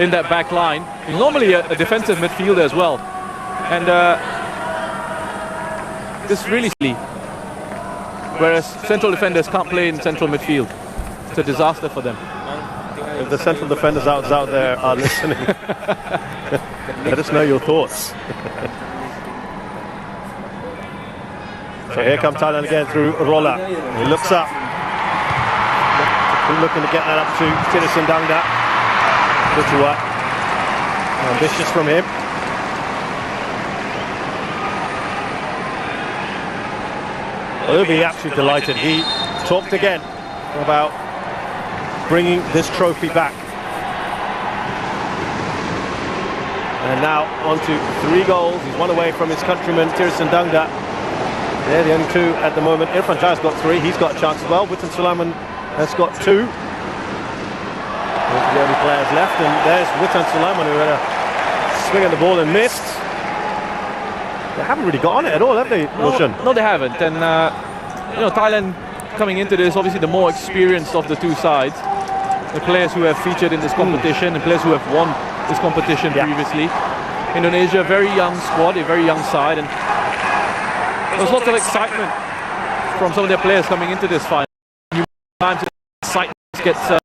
in that back line. He's normally a defensive midfielder as well. And this really, whereas central defenders can't play in central midfield. It's a disaster for them. If the central defenders out there are listening, let us know your thoughts. So here comes Thailand again through Rolla. He looks up. Looking to get that up to Tirisandangda. Good work. Ambitious from him. He'll be absolutely delighted. He talked again about bringing this trophy back. And now on to 3 goals. He's 1 away from his countryman Tirisandangda. They're the only 2 at the moment. Irfan Jai's got 3. He's got a chance as well. Witten Sulaiman has got 2. Those are the only players left, and there's Witten Sulaiman, who had a swing at the ball and missed. They haven't really got on it at all, have they, Roshan? No, they haven't. And you know, Thailand coming into this, obviously the more experienced of the 2 sides, the players who have featured in this competition, and players who have won this competition previously. Indonesia, very young squad, a very young side, and there's lots of excitement from some of their players coming into this final. Sometimes excitement gets a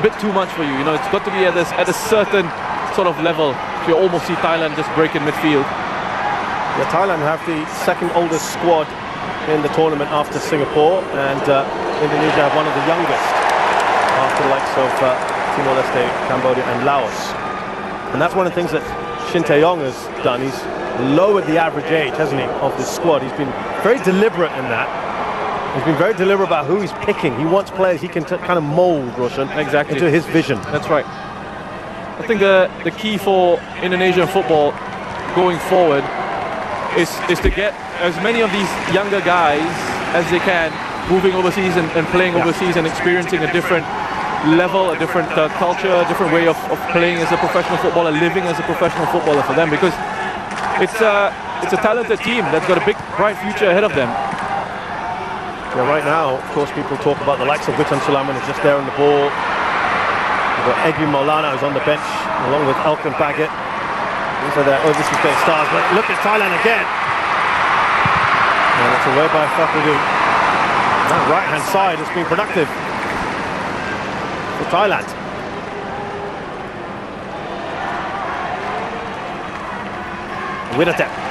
bit too much for you. You know, it's got to be at a certain sort of level. So you almost see Thailand just break in midfield. Yeah, Thailand have the 2nd oldest squad in the tournament after Singapore, and Indonesia have one of the youngest after the likes of Timor-Leste, Cambodia and Laos. And that's one of the things that Shin Tae-yong has done. He's lowered the average age, hasn't he, of this squad. He's been very deliberate in that. He's been very deliberate about who he's picking. He wants players he can kind of mold, Roshan, into his vision. That's right. I think the key for Indonesian football going forward is to get as many of these younger guys as they can moving overseas and playing overseas and experiencing a different level, a different culture, a different way of playing as a professional footballer, living as a professional footballer for them, because it's a talented team that's got a big, bright future ahead of them. Yeah, right now, of course, people talk about the likes of Witten Sulaiman, who's just there on the ball. We've got Egu Maulana, who's on the bench, along with Elkan Baggett. These are their overseas based stars, but look at Thailand again. And it's away by Fakudu. That right-hand side has been productive for Thailand. Widatep.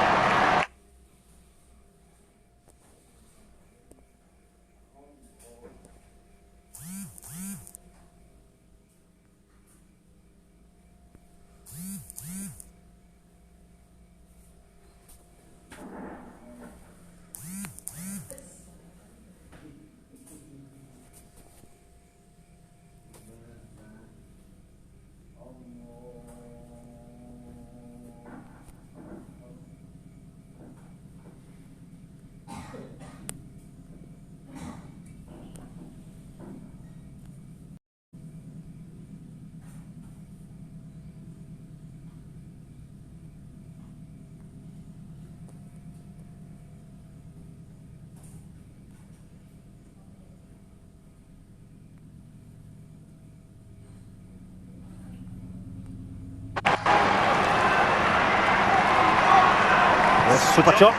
Super Chok.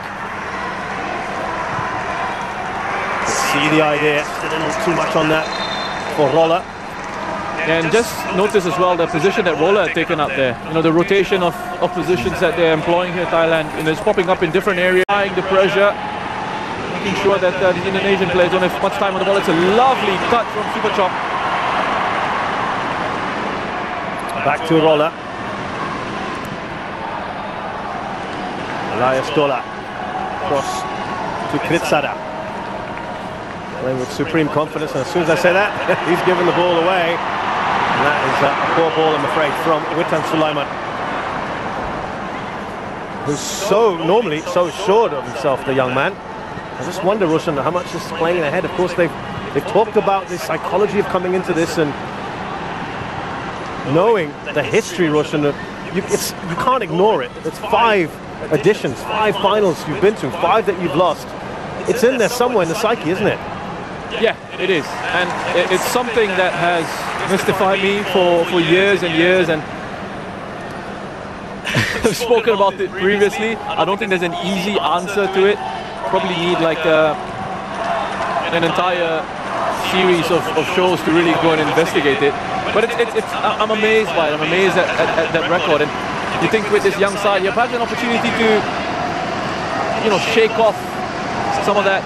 See the idea, didn't too much on that for Rolla. And just notice as well the position that Rolla had taken up there. You know, the rotation of positions that they're employing here in Thailand. You know, it's popping up in different areas, applying the pressure, making sure that the Indonesian players don't have much time on the ball. It's a lovely cut from Super Chok. Back to Rolla. Elias Dola. Cross to Kritsada. Playing with supreme confidence, and as soon as I say that, he's given the ball away. And that is a poor ball, I'm afraid, from Witten Sulaiman, who's normally so assured of himself, the young man. I just wonder, Roshan, how much is playing in ahead. Of course, they've talked about the psychology of coming into this and knowing the history, Roshan. You can't ignore it. It's 5 editions, 5 finals you've been to, 5 that you've lost. It's in there somewhere in the psyche, isn't it? Yeah, it is, and it's something that has mystified me for years and years, and I've spoken about it previously. I don't think there's an easy answer to it. Probably need like an entire series of shows to really go and investigate it. But I'm amazed by it. I'm amazed at that record. And you think with this young side, you have perhaps an opportunity to, you know, shake off some of that.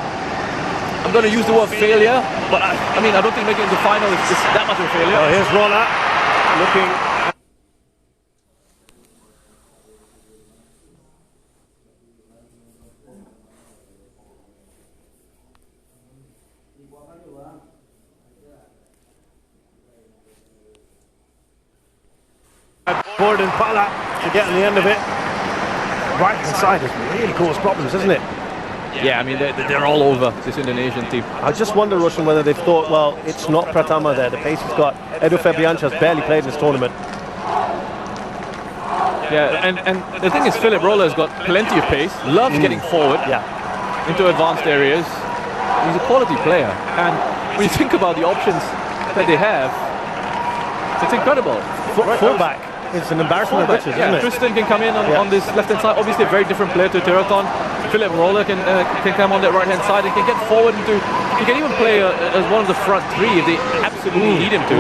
I'm going to use the word failure, but I mean, I don't think making it to the final is that much of a failure. Oh, here's Roller looking. Gordon Pala to get on the end of it. Right hand side has really caused problems, hasn't it? Yeah, I mean, they're all over this Indonesian team. I just wonder, Russian, whether they've thought, well, it's not Pratama there. The pace he's got. Edu Febriancha has barely played in this tournament. Yeah, and the thing is, Philip Roller's got plenty of pace, loves getting forward into advanced areas. He's a quality player. And when you think about the options that they have, it's incredible. Fullback. It's an embarrassment of riches, isn't it? Tristan can come in on this left-hand side. Obviously a very different player to Tonton. Philip Roller can come on that right-hand side and can get forward into... He can even play as one of the front three if they absolutely need him to.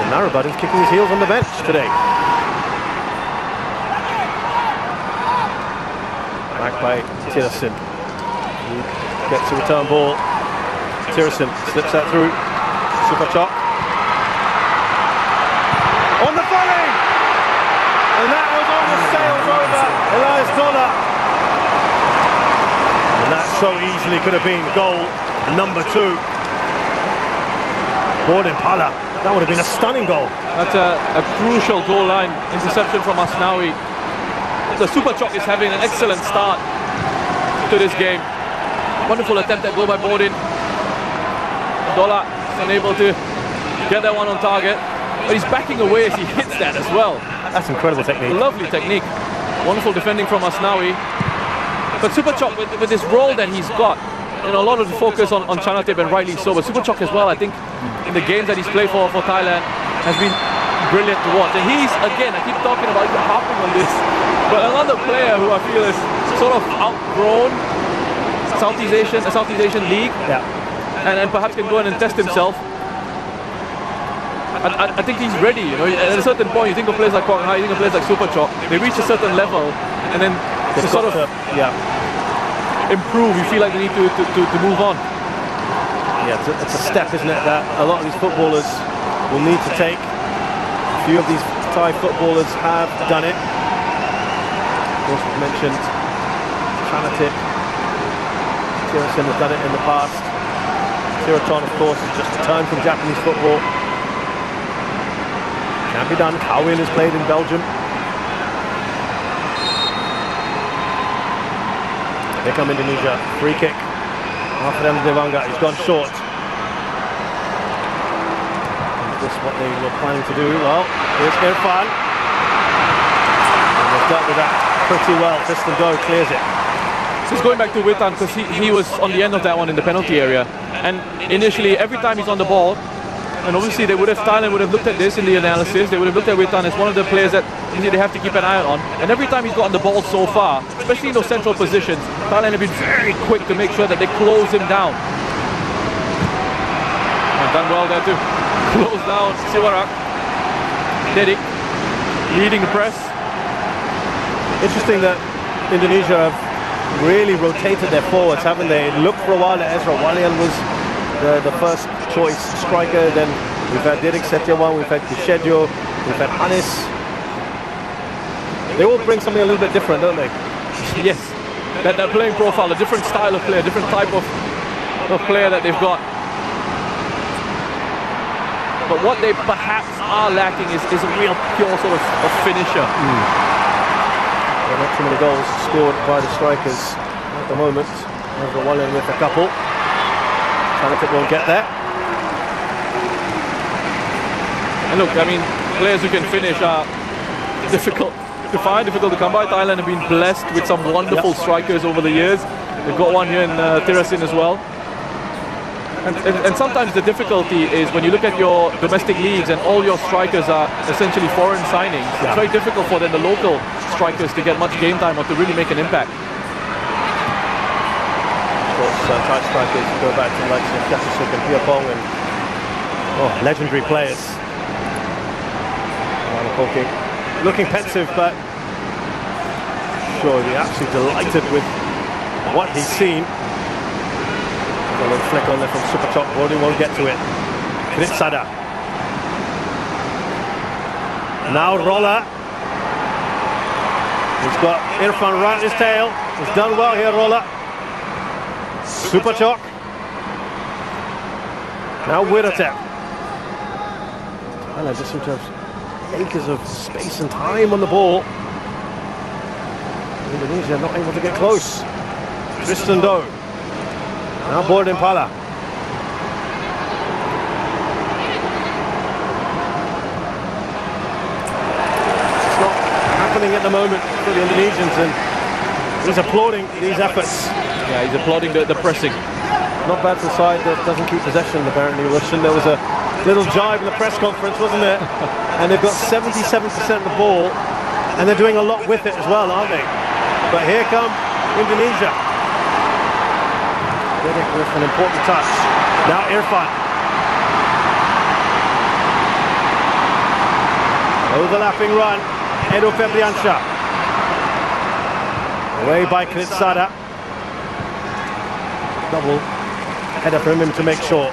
The Narrabud is kicking his heels on the bench today. Back by Tirsin. He gets a return ball. Tirsin slips that through. Super chop. On the volley! And that was almost sails over Elias Dollar. And that so easily could have been goal number 2. Gordon Pala. That would have been a stunning goal. That's a crucial goal line interception from Asnawi. The Super Chok is having an excellent start to this game. Wonderful attempt at goal by Bodin. Dollar is unable to get that one on target. But he's backing away as he hits that as well. That's incredible technique. Lovely technique. Wonderful defending from Asnawi. But Super Chok, with this role that he's got, you know, a lot of the focus on Chanatip, and rightly so, but Super Chok as well, I think, in the games that he's played for Thailand, has been brilliant to watch. And he's, again, I keep talking about, he's harping on this, but another player who I feel is sort of outgrown Southeast Asian League, and perhaps can go in and test himself. I think he's ready, you know. At a certain point, you think of players like Kwang Hai, you think of players like Super Chok, they reach a certain level, and then to sort of improve, you feel like they need to move on. Yeah, it's a step, isn't it, that a lot of these footballers will need to take. A few of these Thai footballers have done it. Of course, we've mentioned Chanatip. Tirsin has done it in the past. Tirton, of course, has just returned from Japanese football. Can be done. Kawin has played in Belgium. Here come Indonesia. Free kick. After Devanga. He's gone short. Is this what they were planning to do? Well, here's Irfan. And they've dealt with that pretty well. Tristan Doe clears it. Just going back to Witan, because he was on the end of that one in the penalty area. And initially, every time he's on the ball, and obviously Thailand would have looked at this in the analysis, they would have looked at Witan as one of the players that they have to keep an eye on. And every time he's gotten the ball so far, especially in those central positions, Thailand have been very quick to make sure that they close him down. And done well there too. Close down Siwarak. Dedik leading the press. Interesting that Indonesia have really rotated their forwards, haven't they? It looked for a while that Ezra Walian was the first choice striker. Then we've had Dedik Setiawan, we've had Kushedjo, we've had Hanis. They all bring something a little bit different, don't they? Yes, that playing profile, a different style of play, a different type of player that they've got. But what they perhaps are lacking is a real pure sort of finisher. There are not too many goals scored by the strikers at the moment. Ezra Walian with a couple. Chanatip won't get there. And look, I mean, players who can finish are difficult to find, difficult to come by. Thailand have been blessed with some wonderful strikers over the years. They've got one here in Tirsin as well. And sometimes the difficulty is when you look at your domestic leagues and all your strikers are essentially foreign signings, it's very difficult for then the local strikers to get much game time or to really make an impact. Of course, Thai strikers go back to the likes of Gatusuk and Piapong and legendary players. Looking pensive, but sure, he'll be absolutely delighted with what he's seen. A little flick on there from Super Chop, Bodin won't get to it. Kritsada. Now Roller. He's got Irfan right in his tail. He's done well here, Roller. Super Chop. Now Wirate. And I just seem to have acres of space and time on the ball. Indonesia not able to get close. Tristan Doe. Now Borden Pala. It's not happening at the moment for the Indonesians, and he's applauding these efforts. Yeah, he's applauding the pressing. Not bad for the side that doesn't keep possession, apparently, Russian. There was a little jibe in the press conference, wasn't there? And they've got 77% of the ball, and they're doing a lot with it as well, aren't they? But here come Indonesia. With an important touch. Now Irfan. Overlapping run. Edo Febriansyah. Away by Kritsada. Double header for him to make sure.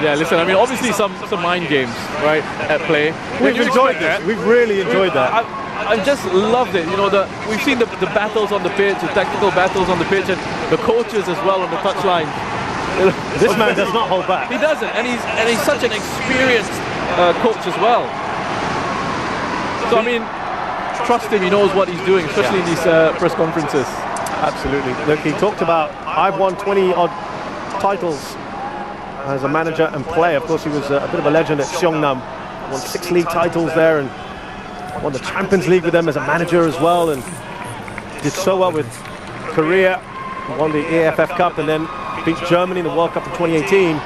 Yeah, listen, I mean, obviously some mind games, right, at play. We've enjoyed that. We've really enjoyed that. I just loved it. You know, we've seen the battles on the pitch, the tactical battles on the pitch, and the coaches as well on the touchline. This man does not hold back. He doesn't, and he's such an experienced coach as well. So I mean, trust him. He knows what he's doing, especially in these press conferences. Absolutely. Look, he talked about, I've won 20 odd titles as a manager and player. Of course, he was a bit of a legend at Seongnam. Won 6 league titles there and won the Champions League with them as a manager as well, and did so well with Korea. Won the AFF Cup and then beat Germany in the World Cup in 2018.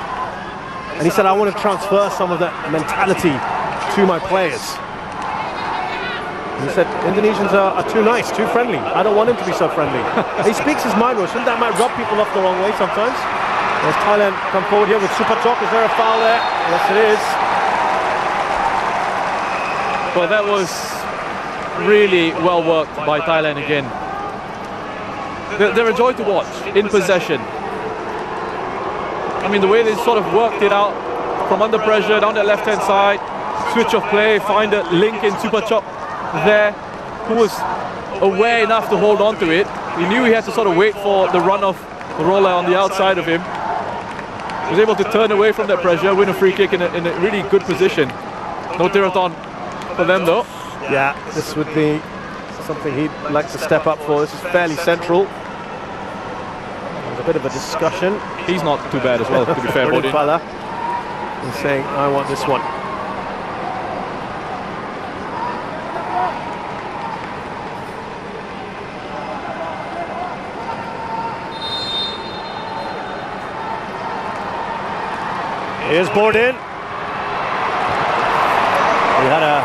And he said, I want to transfer some of that mentality to my players. And he said, Indonesians are too nice, too friendly. I don't want him to be so friendly. He speaks his mind, Roshan. That might rub people off the wrong way sometimes. As Thailand come forward here with Super Chok. Is there a foul there? Yes, it is. Well, that was really well worked by Thailand again. They're a joy to watch in possession. I mean, the way they sort of worked it out from under pressure down the left-hand side, switch of play, find a link in Super Chop there, who was aware enough to hold on to it. He knew he had to sort of wait for the run of Roller on the outside of him. He was able to turn away from that pressure, win a free kick in a really good position. No Tiraton for them though. Yeah, this would be something he'd like to step up for. This is fairly central. There's a bit of a discussion. He's not too bad as well, to be fair. Bodin Pala is saying, I want this one. Here's Bodin. He had a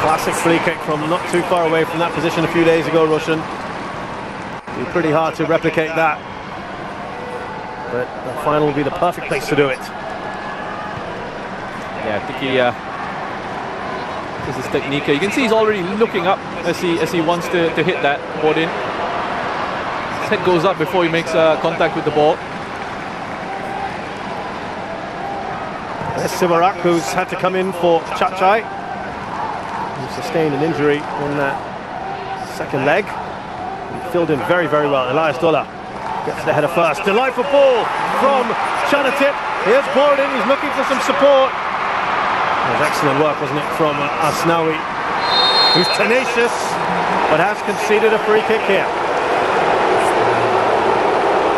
classic free kick from not too far away from that position a few days ago, Roshan. It'd be pretty hard to replicate that. But the final will be the perfect place to do it. Yeah, I think this is technique. You can see he's already looking up as he wants to hit that. Bodin. His head goes up before he makes contact with the ball. There's Sivarak, who's had to come in for Chachai, who sustained an injury in that second leg. He filled in very, very well. Elias Dola gets the header first. Delightful ball from Chanatip. Here's Borden, he's looking for some support. It was excellent work, wasn't it, from Asnawi, who's tenacious, but has conceded a free kick here.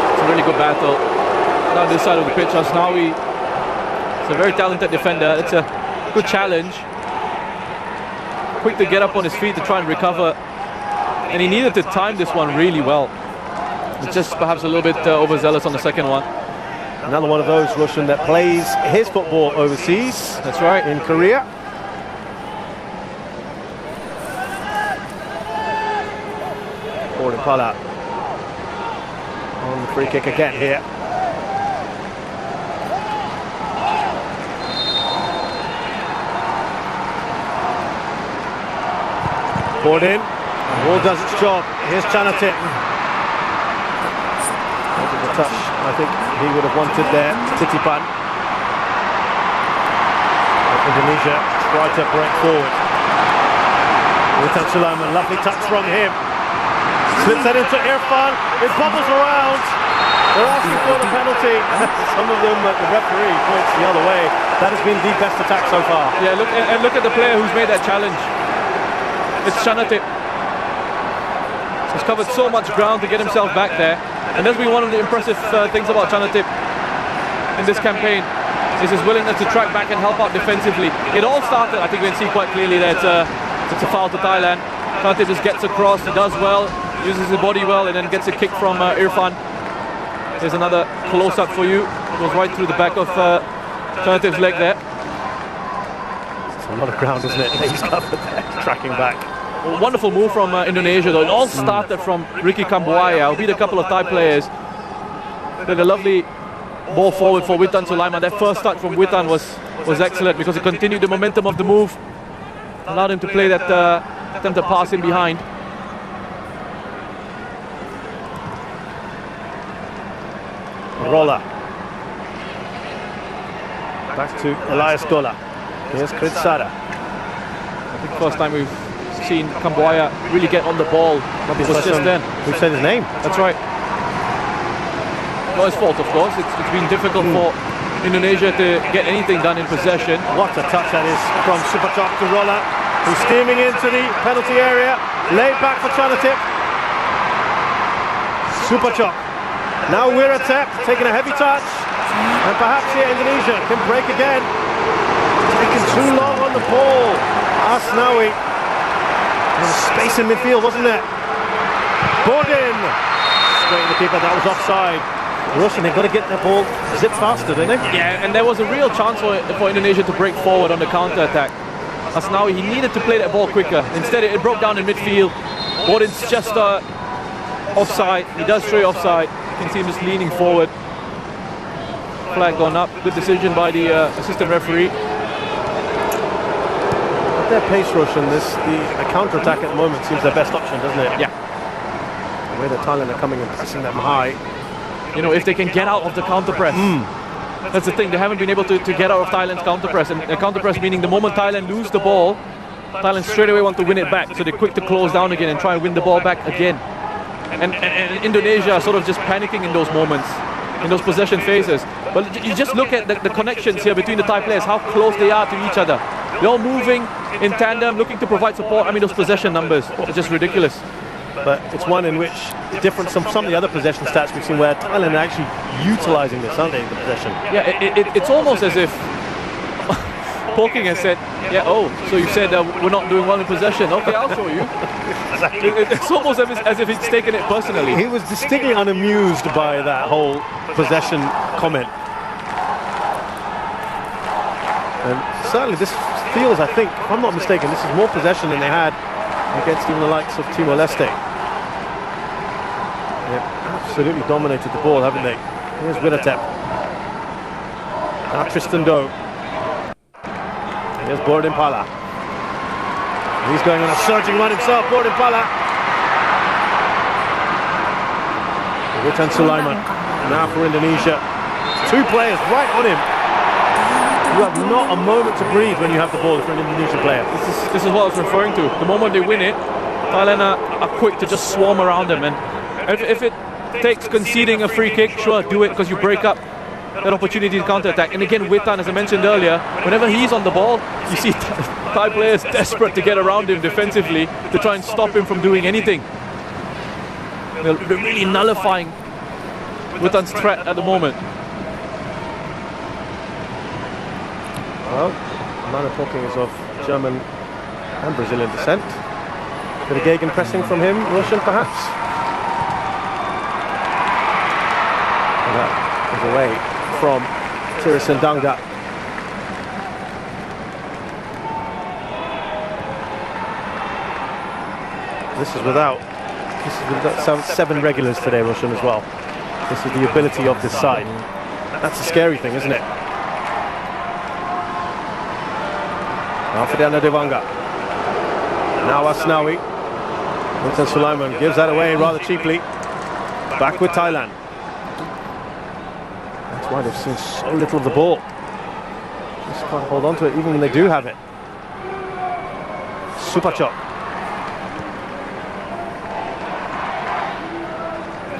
It's a really good battle down this side of the pitch. Asnawi, he's a very talented defender. It's a good challenge. Quick to get up on his feet to try and recover. And he needed to time this one really well. Just perhaps a little bit overzealous on the second one. Another one of those, Russian, that plays his football overseas. That's right. In Korea. Forward Pala on the free kick again here. Forward in. Ball does its job. Here's Chanatit. The touch I think he would have wanted there. Titipan. Indonesia try to break forward. Witan Sulaiman, lovely touch from him. Slips that into Irfan. It bubbles around. They're asking for the penalty. Some of them, the referee points the other way. That has been the best attack so far. Yeah, look at the player who's made that challenge. It's Chanatit. He's covered so much ground to get himself back there. And that's been one of the impressive things about Chanatit in this campaign, is his willingness to track back and help out defensively. It all started, I think we can see quite clearly that it's a foul to Thailand. Chanatit just gets across, he does well, uses his body well, and then gets a kick from Irfan. Here's another close-up for you. Goes right through the back of Chanatit's leg there. It's a lot of ground, isn't it? He's covered there, tracking back. A wonderful move from Indonesia, though. It all started from Ricky Kambuaya, who beat a couple of Thai players. Did a lovely ball forward for Witan Sulaiman. That first touch from Witan was excellent because it continued the momentum of the move. Allowed him to play that attempt to pass in behind. Roller. Back to Elias Gola. Here's Kritsada. I think first time we've seen Kambuaya really get on the ball was just then. We've said his name. That's right. Not his fault, of course. It's been difficult for Indonesia to get anything done in possession. What a touch that is from Supachok to Roller, who's steaming into the penalty area. Laid back for Chanatit. Supachok. Now Wiratep taking a heavy touch. And perhaps here Indonesia can break again. Taking too long on the ball. Asnawi. There was space in midfield, wasn't there? Bordin. Straight to the keeper, that was offside. Russian, they've got to get their ball zip faster, don't they? Yeah, and there was a real chance for Indonesia to break forward on the counter-attack. Asnawi, he needed to play that ball quicker. Instead, it broke down in midfield. Bordin's just offside. He does stray offside. You can see him just leaning forward. Flag gone up. Good decision by the assistant referee. At their pace, Russian, the counter-attack at the moment seems their best option, doesn't it? Yeah. The way that Thailand are coming and pressing them high. You know, if they can get out of the counter-press. That's the thing, they haven't been able to get out of Thailand's counter-press. And counter-press meaning the moment Thailand lose the ball, Thailand straight away want to win it back. So they're quick to close down again and try and win the ball back again. And Indonesia are sort of just panicking in those moments, in those possession phases. But you just look at the connections here between the Thai players, how close they are to each other. They're all moving in tandem, looking to provide support. I mean, those possession numbers are just ridiculous. But it's one in which, different from some of the other possession stats we've seen, where Thailand are actually utilising this, aren't they, the possession? Yeah, it's almost as if Poking has said, yeah, oh, so you said we're not doing well in possession. Okay, I'll show you. Exactly. It's almost as if he's taken it personally. He was distinctly unamused by that whole possession comment. And certainly this feels, I think, if I'm not mistaken, this is more possession than they had against even the likes of Timor-Leste. They've absolutely dominated the ball, haven't they? Here's Wiratep. Now Tristan Doe. Here's Bordin Pala. He's going on a surging run himself, Bordin Pala. Witan Sulaiman. Now for Indonesia. Two players right on him. You have not a moment to breathe when you have the ball for an Indonesian player. This is what I was referring to. The moment they win it, Thailand are quick to just swarm around them. And if it takes conceding a free kick, sure, do it, because you break up that opportunity to counter-attack. And again, Witan, as I mentioned earlier, whenever he's on the ball, you see Thai players desperate to get around him defensively to try and stop him from doing anything. They're really nullifying Witan's threat at the moment. Well, the man of talking is of German and Brazilian descent. Bit of Gegenpressing from him, Russian perhaps. away from Tirisendanga. This is without seven regulars today, Russian, as well. This is the ability of this side. That's the scary thing, isn't it? Alfredana Devanga. Now Asnawi. Tonton Sulaiman gives that away rather cheaply. Back with Thailand. That's why they've seen so little of the ball. Just can't hold on to it even when they do have it. Supachok.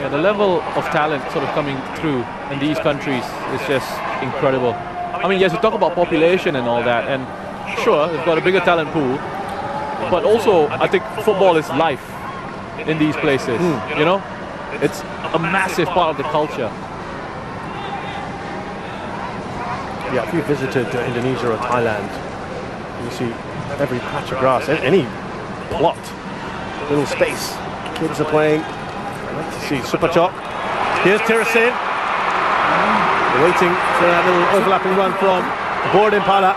Yeah, the level of talent sort of coming through in these countries is just incredible. I mean, yes, we talk about population and all that, and sure, they've got a bigger talent pool, but also I think football is life in these places. You know, it's a massive part of the culture. Yeah, if you visited Indonesia or Thailand, you see every patch of grass, any plot, little space, kids are playing. Let's see, Supachok. Here's Tirasin. Waiting for that little overlapping run from Board Impala.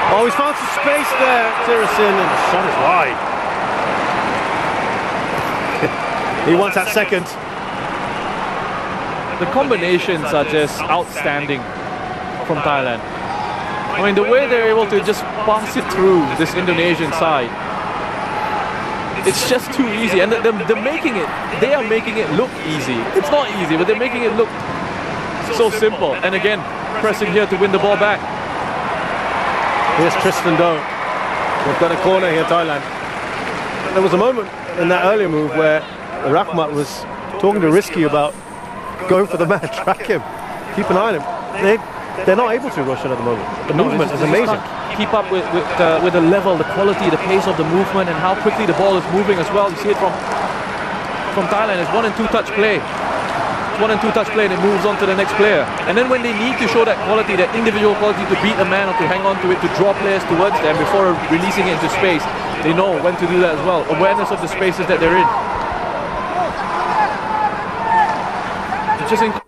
Oh, he's found some space there, Tirasin, and the shot is wide. He wants that second. The combinations are just outstanding from Thailand. I mean, the way they're able to just pass it through this Indonesian side, it's just too easy, and they're making it. They are making it look easy. It's not easy, but they're making it look so simple. And again, pressing here to win the ball back. Here's Tristan Doe. They've got a corner here, Thailand. There was a moment in that earlier move where Rahmat was talking to Risky about going for the man, track him, keep an eye on him. They're not able to, Russian, at the moment. The movement is amazing. Keep up with the level, the quality, the pace of the movement, and how quickly the ball is moving as well. You see it from Thailand. It's 1 and 2 touch play. It's 1 and 2 touch play, and it moves on to the next player. And then when they need to show that quality, that individual quality to beat a man or to hang on to it, to draw players towards them before releasing it into space, they know when to do that as well. Awareness of the spaces that they're in. It's just incredible.